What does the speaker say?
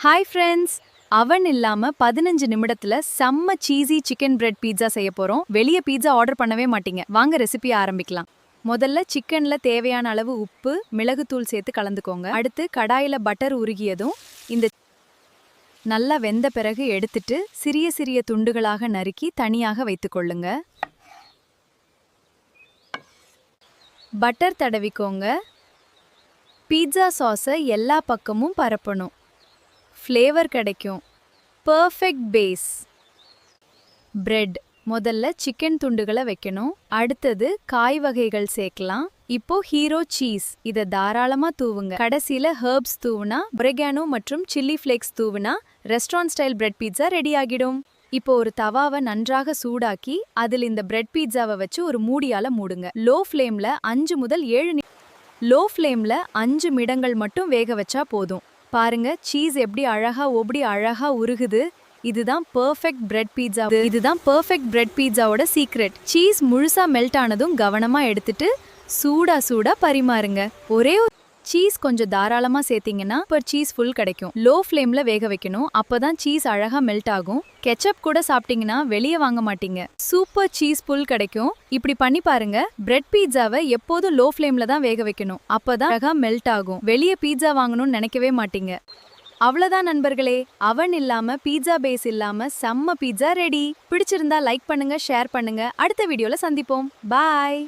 Hi friends, அவன் இல்லாம 15 நிமிடத்துல செம்ம சீஸி சிக்கன் பிரெட் பீட்சா செய்ய போறோம். வெளிய பீட்சா ஆர்டர் பண்ணவே மாட்டீங்க. வாங்க ரெசிபி ஆரம்பிக்கலாம். முதல்ல சிக்கன்ல தேவையான அளவு உப்பு, மிளகுத்தூள் சேர்த்து கலந்துக்கோங்க. அடுத்து கடாயில பட்டர் உருகியதும் இந்த நல்லா வெந்த பிறகு எடுத்துட்டு சிறிய சிறிய துண்டுகளாக நறுக்கி தனியாக வைத்துக்கொள்ளுங்க. பட்டர் தடவிக்கோங்க. பீட்சா சாஸை எல்லா பக்கமும் பரப்பணும். ஃப்ளேவர் கிடைக்கும். Perfect base. பிரெட் முதல்ல சிக்கன் துண்டுகளை வைக்கணும். அடுத்தது காய் வகைகள் சேர்க்கலாம். இப்போ ஹீரோ சீஸ், இதை தாராளமா தூவுங்க. கடைசியில ஹெர்ப்ஸ் தூவுனா, ஒரெகானோ மற்றும் சில்லி ஃப்ளேக்ஸ் தூவுனா restaurant style bread pizza ready ஆகிடும். இப்போ ஒரு தவாவை நன்றாக சூடாக்கி அதில் இந்த பிரெட் பீட்சாவை வச்சு ஒரு மூடியால மூடுங்க. லோ ஃப்ளேம்ல 5 நிமிடங்கள் மட்டும் வேக வச்சா போதும். பாருங்க, சீஸ் எப்படி அழகா உருகுது. இதுதான் பர்ஃபெக்ட் பிரெட் பீட்சாவோட சீக்ரெட். சீஸ் முழுசா மெல்ட் ஆனதும் கவனமா எடுத்துட்டு சூடா பரிமாறுங்க. சீஸ் கொஞ்சம் தாராளமா சேர்த்தீங்கன்னா சீஸ் ஃபுல் கிடைக்கும். லோ ஃப்ளேம்ல வேக வைக்கணும். அப்பதான் சீஸ் அழகா மெல்ட் ஆகும். கெச்சப் கூட சாப்பிட்டீங்கன்னா வெளியே வாங்க மாட்டீங்க. சூப்பர் சீஸ் ஃபுல் கிடைக்கும். இப்படி பண்ணி பாருங்க. பிரெட் பீட்சாவை எப்போதும் லோ ஃப்ளேம்ல தான் வேக வைக்கணும். அப்பதான் அழகா மெல்ட் ஆகும். வெளியே பீட்சா வாங்கணும்னு நினைக்கவே மாட்டீங்க. அவ்வளவுதான் நண்பர்களே, அவன் இல்லாம பீட்சா பேஸ் இல்லாம செம்ம பீட்சா ரெடி. பிடிச்சிருந்தா லைக் பண்ணுங்க, ஷேர் பண்ணுங்க. அடுத்த வீடியோல சந்திப்போம். பாய்.